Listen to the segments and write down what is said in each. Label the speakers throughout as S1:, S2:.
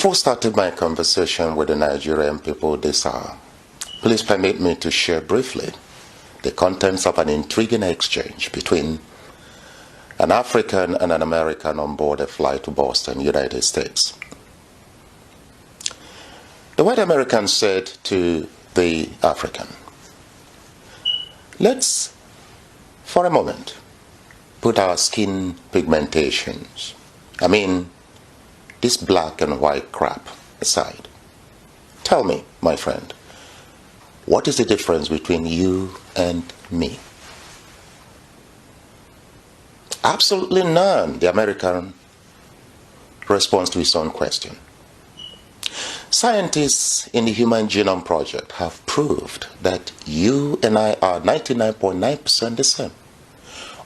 S1: Before starting my conversation with the Nigerian people this hour, please permit me to share briefly the contents of an intriguing exchange between an African and an American on board a flight to Boston, United States. The white American said to the African, "Let's, for a moment, put our skin pigmentations, this black and white crap aside. Tell me, my friend, what is the difference between you and me?" Absolutely none, the American responds to his own question. Scientists in the Human Genome Project have proved that you and I are 99.9% the same.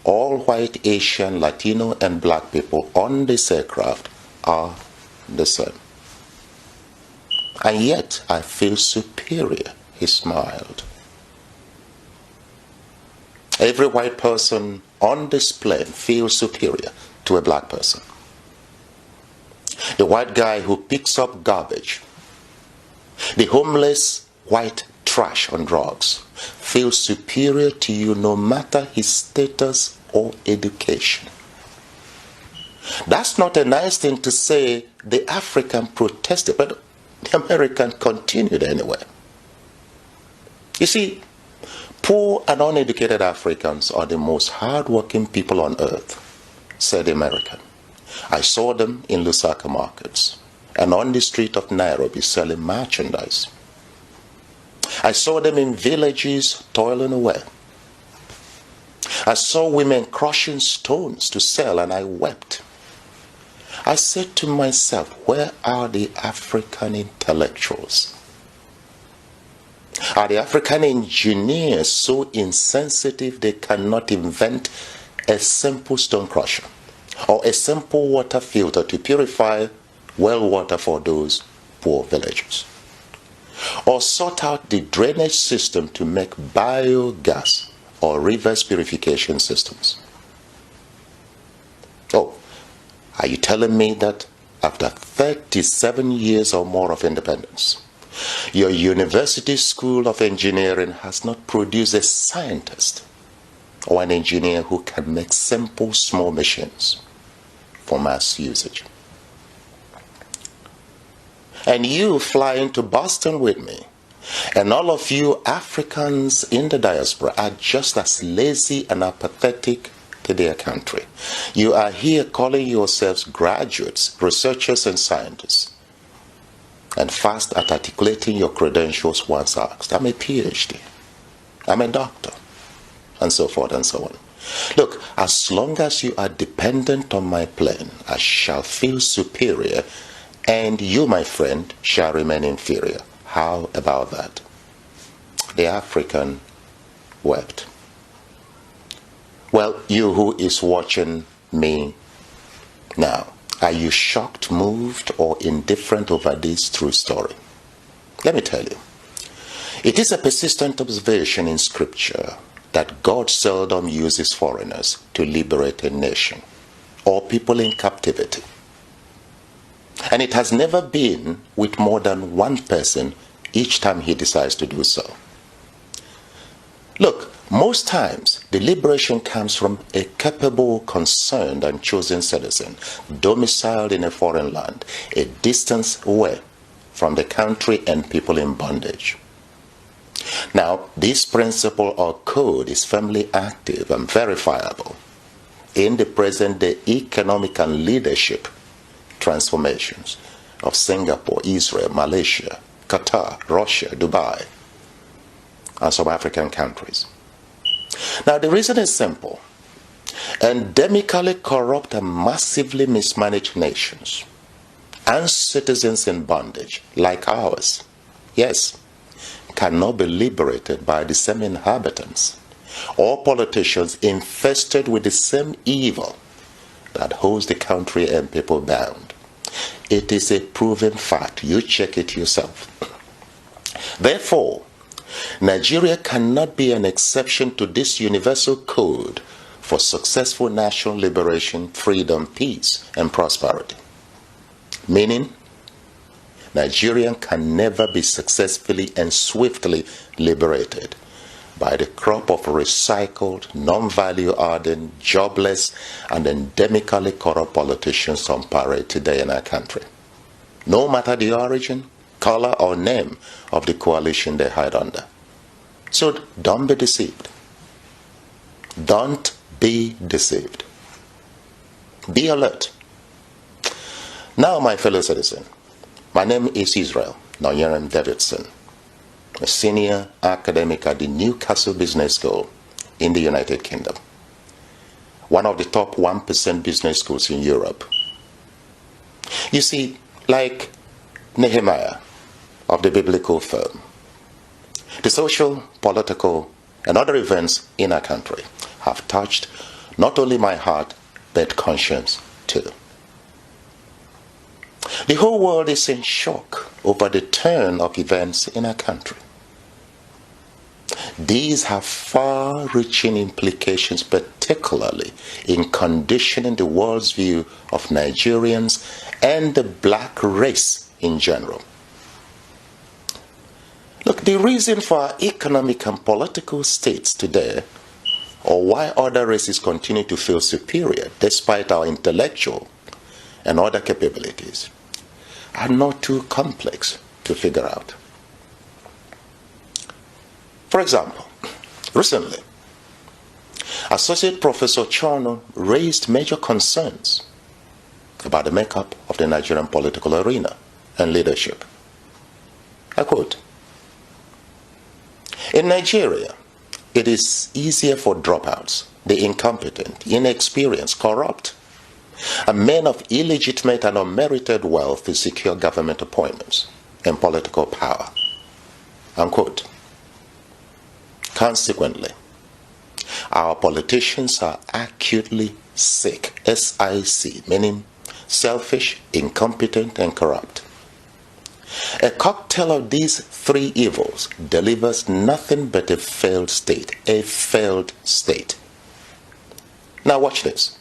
S1: All white, Asian, Latino, and black people on this aircraft are the same. And yet I feel superior, he smiled. Every white person on this plane feels superior to a black person. The white guy who picks up garbage, the homeless white trash on drugs, feels superior to you no matter his status or education. That's not a nice thing to say. The African protested, but the American continued anyway. You see, poor and uneducated Africans are the most hardworking people on earth, said the American. I saw them in Lusaka markets and on the street of Nairobi selling merchandise. I saw them in villages toiling away. I saw women crushing stones to sell, and I wept. I said to myself, where are the African intellectuals? Are the African engineers so insensitive they cannot invent a simple stone crusher or a simple water filter to purify well water for those poor villagers? Or sort out the drainage system to make biogas or reverse purification systems? Oh, are you telling me that after 37 years or more of independence, your university school of engineering has not produced a scientist or an engineer who can make simple small machines for mass usage? And you fly into Boston with me, and all of you Africans in the diaspora are just as lazy and apathetic to their country. You are here calling yourselves graduates, researchers, and scientists, and fast at articulating your credentials once asked. I'm a PhD, I'm a doctor, and so forth and so on. Look, as long as you are dependent on my plane, I shall feel superior, and you, my friend, shall remain inferior. How about that? The African wept. Well, you who is watching me now, are you shocked, moved, or indifferent over this true story? Let me tell you. It is a persistent observation in Scripture that God seldom uses foreigners to liberate a nation or people in captivity. And it has never been with more than one person each time he decides to do so. Look, most times the liberation comes from a capable, concerned, and chosen citizen domiciled in a foreign land, a distance away from the country and people in bondage. Now, this principle or code is firmly active and verifiable in the present-day economic and leadership transformations of Singapore, Israel, Malaysia, Qatar, Russia, Dubai, and some African countries. Now, the reason is simple. Endemically corrupt and massively mismanaged nations and citizens in bondage like ours, yes, cannot be liberated by the same inhabitants or politicians infested with the same evil that holds the country and people bound. It is a proven fact. You check it yourself. Therefore, Nigeria cannot be an exception to this universal code for successful national liberation, freedom, peace, and prosperity. Meaning, Nigeria can never be successfully and swiftly liberated by the crop of recycled, non-value-adding, jobless, and endemically corrupt politicians on parade today in our country. No matter the origin, color, or name of the coalition they hide under. So don't be deceived. Don't be deceived. Be alert. Now, my fellow citizen, my name is Isreal, Nonyrem Davidson, a senior academic at the Newcastle Business School in the United Kingdom, one of the top 1% business schools in Europe. You see, like Nehemiah of the biblical firm, the social, political, and other events in our country have touched not only my heart, but conscience too. The whole world is in shock over the turn of events in our country. These have far-reaching implications, particularly in conditioning the world's view of Nigerians and the black race in general. Look, the reason for our economic and political states today, or why other races continue to feel superior despite our intellectual and other capabilities, are not too complex to figure out. For example, recently, Associate Professor Chono raised major concerns about the makeup of the Nigerian political arena and leadership. I quote, "In Nigeria, it is easier for dropouts, the incompetent, inexperienced, corrupt, and men of illegitimate and unmerited wealth to secure government appointments and political power." Unquote. Consequently, our politicians are acutely sick, S-I-C, meaning selfish, incompetent, and corrupt. A cocktail of these three evils delivers nothing but a failed state, a failed state. Now watch this.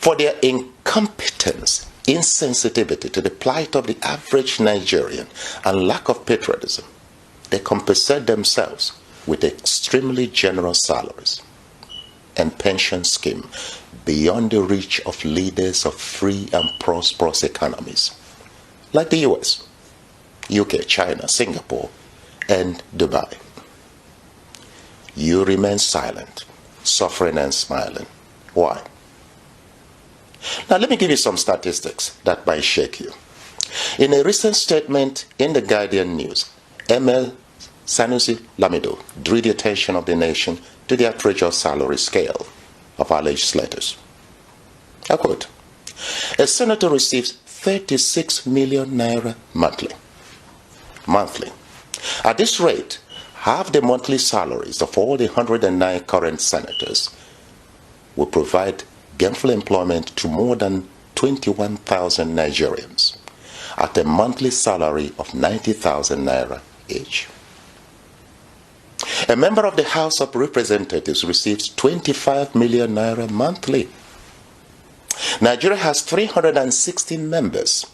S1: For their incompetence, insensitivity to the plight of the average Nigerian, and lack of patriotism, they compensate themselves with extremely generous salaries and pension scheme beyond the reach of leaders of free and prosperous economies like the US, UK, China, Singapore, and Dubai. You remain silent, suffering and smiling. Why? Now let me give you some statistics that might shake you. In a recent statement in the Guardian News, ML Sanusi Lamido drew the attention of the nation to the outrageous salary scale of our legislators. I quote, "A senator receives 36 million naira monthly. At this rate, half the monthly salaries of all the 109 current senators will provide gainful employment to more than 21,000 Nigerians at a monthly salary of 90,000 naira each. A member of the House of Representatives receives 25 million naira monthly. Nigeria has 360 members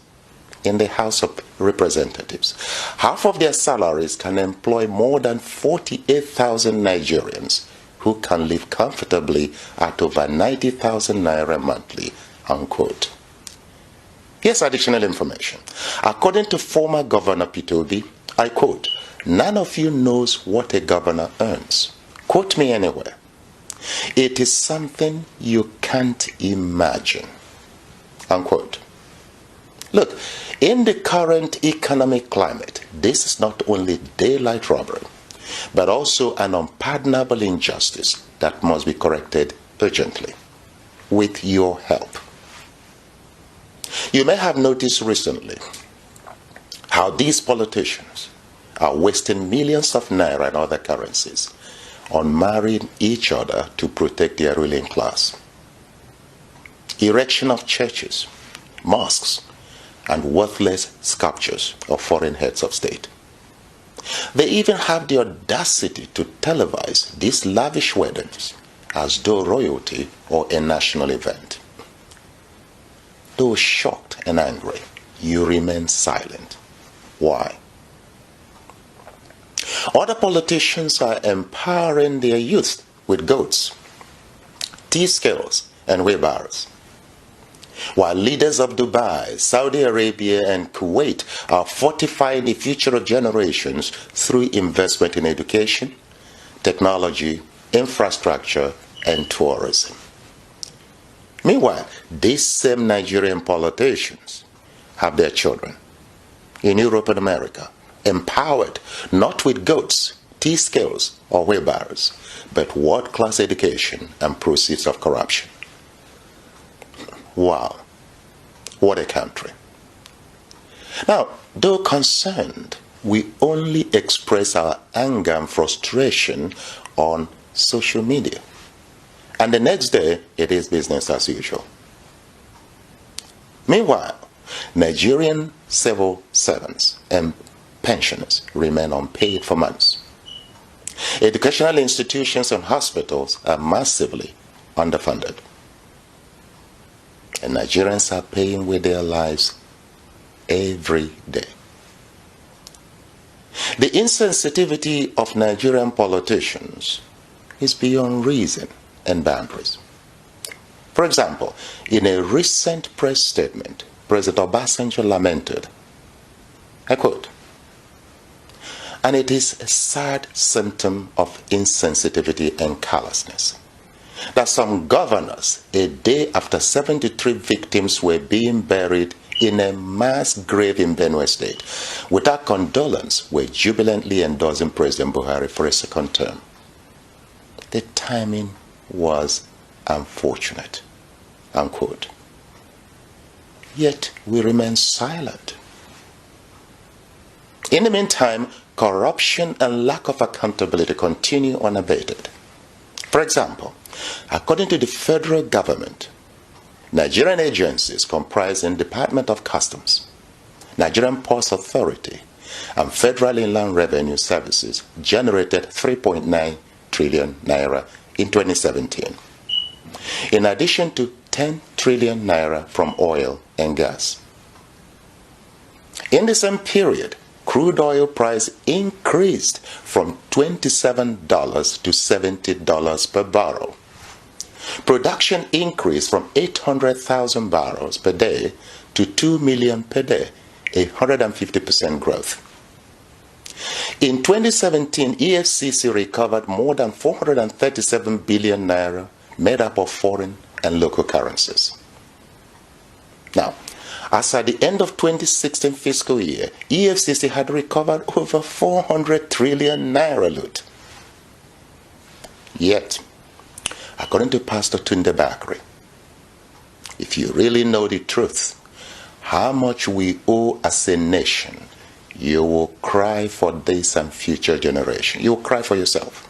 S1: in the House of Representatives. Half of their salaries can employ more than 48,000 Nigerians who can live comfortably at over 90,000 naira monthly." Unquote. Here's additional information. According to former Governor Pitobi, I quote, "None of you knows what a governor earns. Quote me anywhere. It is something you can't imagine." Unquote. Look, in the current economic climate, this is not only daylight robbery, but also an unpardonable injustice that must be corrected urgently, with your help. You may have noticed recently how these politicians are wasting millions of naira and other currencies on marrying each other to protect their ruling class. Erection of churches, mosques, and worthless sculptures of foreign heads of state. They even have the audacity to televise these lavish weddings as though royalty or a national event. Though shocked and angry, you remain silent. Why? Other politicians are empowering their youth with goats, T-scales, and wheelbarrows, while leaders of Dubai, Saudi Arabia, and Kuwait are fortifying the future of generations through investment in education, technology, infrastructure, and tourism. Meanwhile, these same Nigerian politicians have their children in Europe and America empowered not with goats, T-scales, or wheelbarrows, but world-class education and proceeds of corruption. Wow, what a country. Now, though concerned, we only express our anger and frustration on social media. And the next day, it is business as usual. Meanwhile, Nigerian civil servants and pensioners remain unpaid for months. Educational institutions and hospitals are massively underfunded. And Nigerians are paying with their lives every day. The insensitivity of Nigerian politicians is beyond reason and boundaries. For example, in a recent press statement, President Obasanjo lamented, I quote, "And it is a sad symptom of insensitivity and callousness that some governors, a day after 73 victims were being buried in a mass grave in Benue State, without condolence, were jubilantly endorsing President Buhari for a second term. The timing was unfortunate," unquote. Yet we remain silent. In the meantime, corruption and lack of accountability continue unabated. For example, according to the federal government, Nigerian agencies comprising Department of Customs, Nigerian Ports Authority, and Federal Inland Revenue Services generated 3.9 trillion naira in 2017, in addition to 10 trillion naira from oil and gas. In the same period, crude oil price increased from $27 to $70 per barrel. Production increased from 800,000 barrels per day to 2 million per day, 150% growth. In 2017, EFCC recovered more than 437 billion naira made up of foreign and local currencies. Now, as at the end of 2016 fiscal year, EFCC had recovered over 400 trillion naira loot. Yet, according to Pastor Tunde Bakri, if you really know the truth, how much we owe as a nation, you will cry for this and future generations. You will cry for yourself.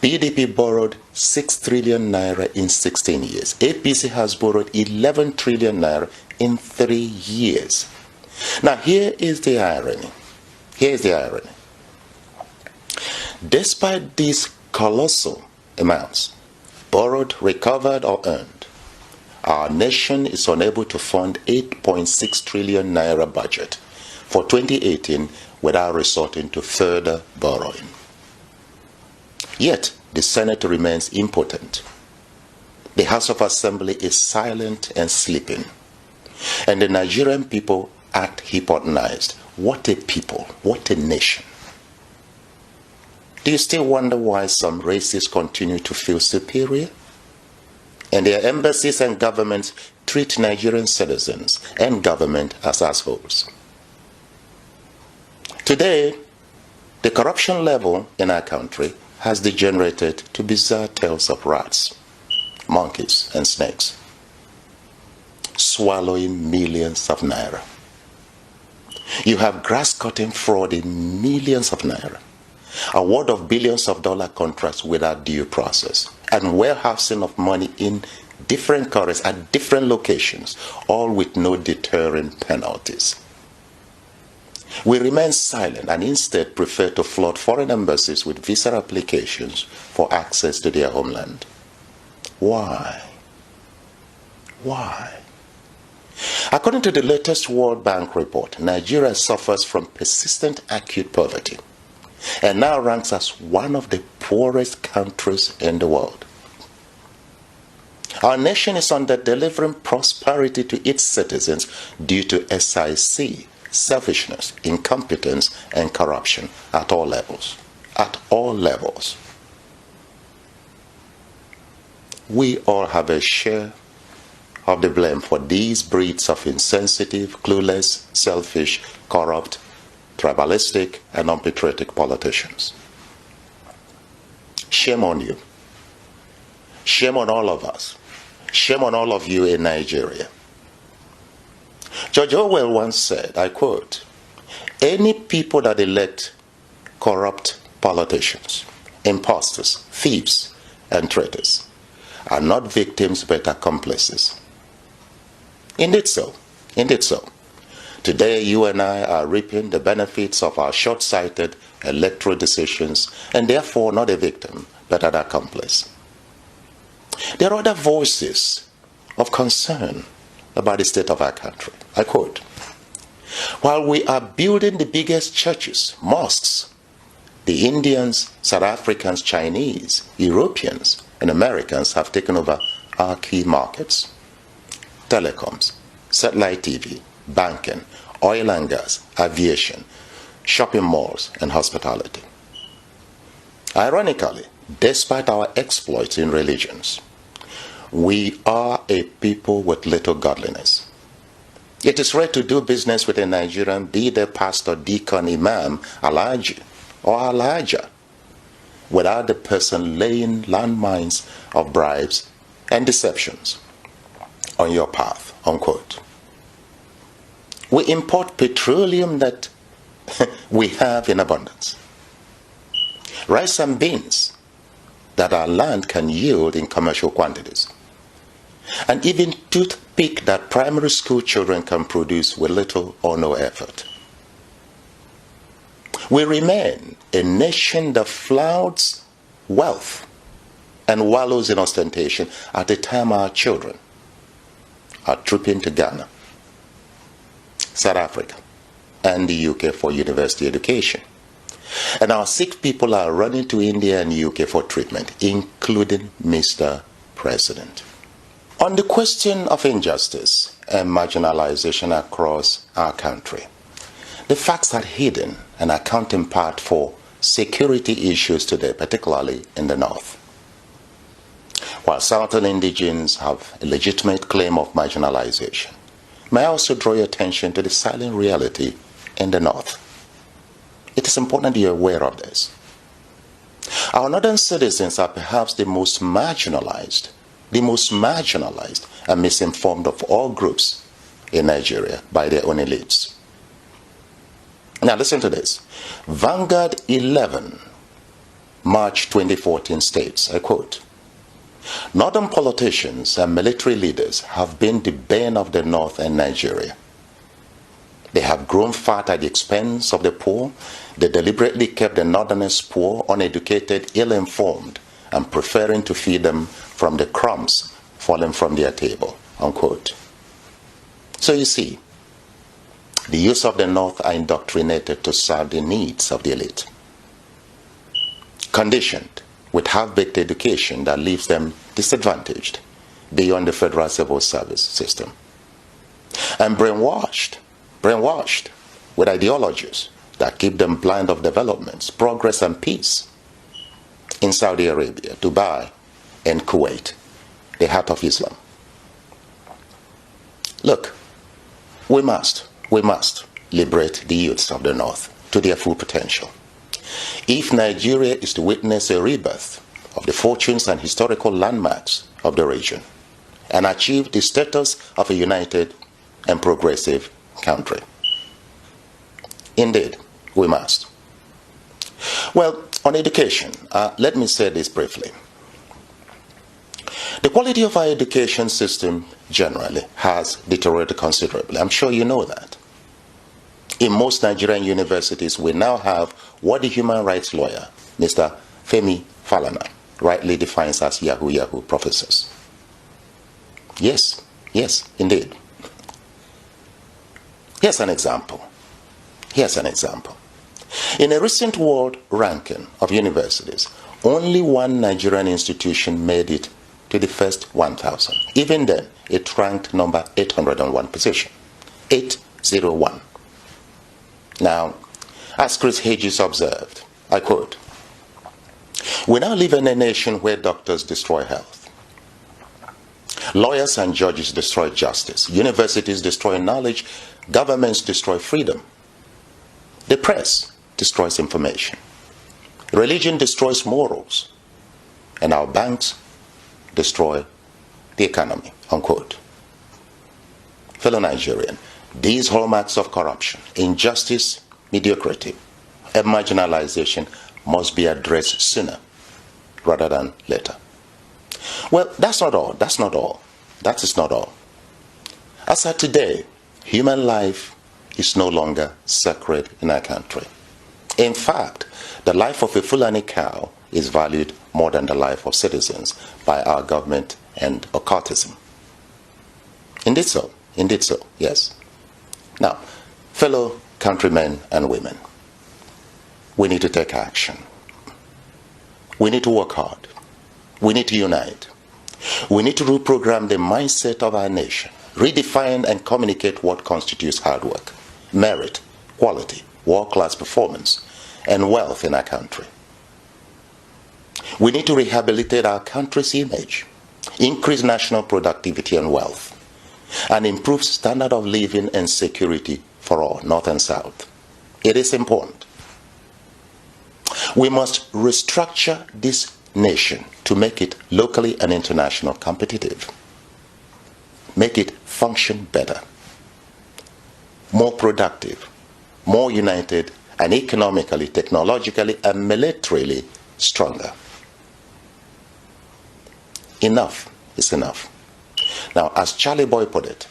S1: PDP borrowed 6 trillion naira in 16 years. APC has borrowed 11 trillion naira in 3 years. Now, here is the irony. Here is the irony. Despite these colossal amounts, borrowed, recovered, or earned, our nation is unable to fund 8.6 trillion naira budget for 2018 without resorting to further borrowing. Yet, the Senate remains impotent. The House of Assembly is silent and sleeping. And the Nigerian people act hypnotized. What a people, what a nation. Do you still wonder why some races continue to feel superior? And their embassies and governments treat Nigerian citizens and government as assholes. Today, the corruption level in our country has degenerated to bizarre tales of rats, monkeys, and snakes, swallowing millions of naira. You have grass-cutting fraud in millions of naira, award of billions of dollar contracts without due process, and warehousing of money in different countries at different locations, all with no deterring penalties. We remain silent and instead prefer to flood foreign embassies with visa applications for access to their homeland. Why? Why? According to the latest World Bank report, Nigeria suffers from persistent acute poverty and now ranks as one of the poorest countries in the world. Our nation is under delivering prosperity to its citizens due to SIC, selfishness, incompetence, and corruption at all levels. At all levels. We all have a share of the blame for these breeds of insensitive, clueless, selfish, corrupt, tribalistic, and unpatriotic politicians. Shame on you. Shame on all of us. Shame on all of you in Nigeria. George Orwell once said, I quote, "Any people that elect corrupt politicians, impostors, thieves, and traitors are not victims but accomplices." Indeed so. Indeed so. Today, you and I are reaping the benefits of our short-sighted electoral decisions and therefore not a victim but an accomplice. There are other voices of concern about the state of our country. I quote, "While we are building the biggest churches, mosques, the Indians, South Africans, Chinese, Europeans, and Americans have taken over our key markets: telecoms, satellite TV, banking, oil and gas, aviation, shopping malls, and hospitality. Ironically, despite our exploits in religions, we are a people with little godliness. It is rare to do business with a Nigerian, be they pastor, deacon, imam, alhaji, or alhaja, without the person laying landmines of bribes and deceptions on your path," unquote. We import petroleum that we have in abundance, rice and beans that our land can yield in commercial quantities, and even toothpick that primary school children can produce with little or no effort. We remain a nation that flouts wealth and wallows in ostentation at a time our children are trooping to Ghana, South Africa, and the UK for university education. And our sick people are running to India and UK for treatment, including Mr. President. On the question of injustice and marginalization across our country, the facts are hidden and account in part for security issues today, particularly in the north. While Southern indigenes have a legitimate claim of marginalization, may I also draw your attention to the silent reality in the north. It is important you're aware of this. Our northern citizens are perhaps the most marginalized and misinformed of all groups in Nigeria by their own elites. Now listen to this. Vanguard 11, March 2014 states, I quote, "Northern politicians and military leaders have been the bane of the North and Nigeria. They have grown fat at the expense of the poor. They deliberately kept the Northerners poor, uneducated, ill-informed, and preferring to feed them from the crumbs falling from their table," unquote. So you see, the youth of the North are indoctrinated to serve the needs of the elite, conditioned with half-baked education that leaves them disadvantaged beyond the federal civil service system, and brainwashed with ideologies that keep them blind of developments, progress, and peace in Saudi Arabia, Dubai, and Kuwait, the heart of Islam. Look, we must liberate the youths of the North to their full potential. If Nigeria is to witness a rebirth of the fortunes and historical landmarks of the region and achieve the status of a united and progressive country. Indeed, we must. Well, on education, let me say this briefly. The quality of our education system generally has deteriorated considerably. I'm sure you know that. In most Nigerian universities, we now have what the human rights lawyer, Mr. Femi Falana, rightly defines as Yahoo professors. Yes, indeed. Here's an example. Here's an example. In a recent world ranking of universities, only one Nigerian institution made it to the first 1,000. Even then, it ranked number 801 position. 801. Now, as Chris Hedges observed, I quote, "We now live in a nation where doctors destroy health. Lawyers and judges destroy justice. Universities destroy knowledge. Governments destroy freedom. The press destroys information. Religion destroys morals. And our banks destroy the economy." Unquote. Fellow Nigerian, these hallmarks of corruption, injustice, mediocrity, and marginalization must be addressed sooner rather than later. Well, that's not all. That's not all. That is not all. As of today, human life is no longer sacred in our country. In fact, the life of a Fulani cow is valued more than the life of citizens by our government and occultism. Indeed so. Indeed so, yes. Now, fellow countrymen and women, we need to take action. We need to work hard. We need to unite. We need to reprogram the mindset of our nation, redefine and communicate what constitutes hard work, merit, quality, world-class performance, and wealth in our country. We need to rehabilitate our country's image, increase national productivity and wealth, and improve standard of living and security for all, North and South. It is important. We must restructure this nation to make it locally and internationally competitive, make it function better, more productive, more united, and economically, technologically, and militarily stronger. Enough is enough. Now, as Charlie Boy put it,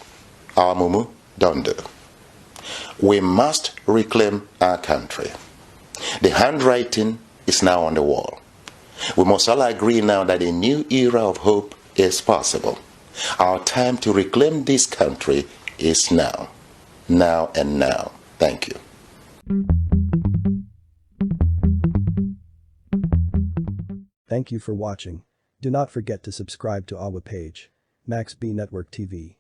S1: our mumu don't do. We must reclaim our country. The handwriting is now on the wall. We must all agree now that a new era of hope is possible. Our time to reclaim this country is now. Now and now. Thank you.
S2: Thank you for watching. Do not forget to subscribe to our page, Max B Network TV.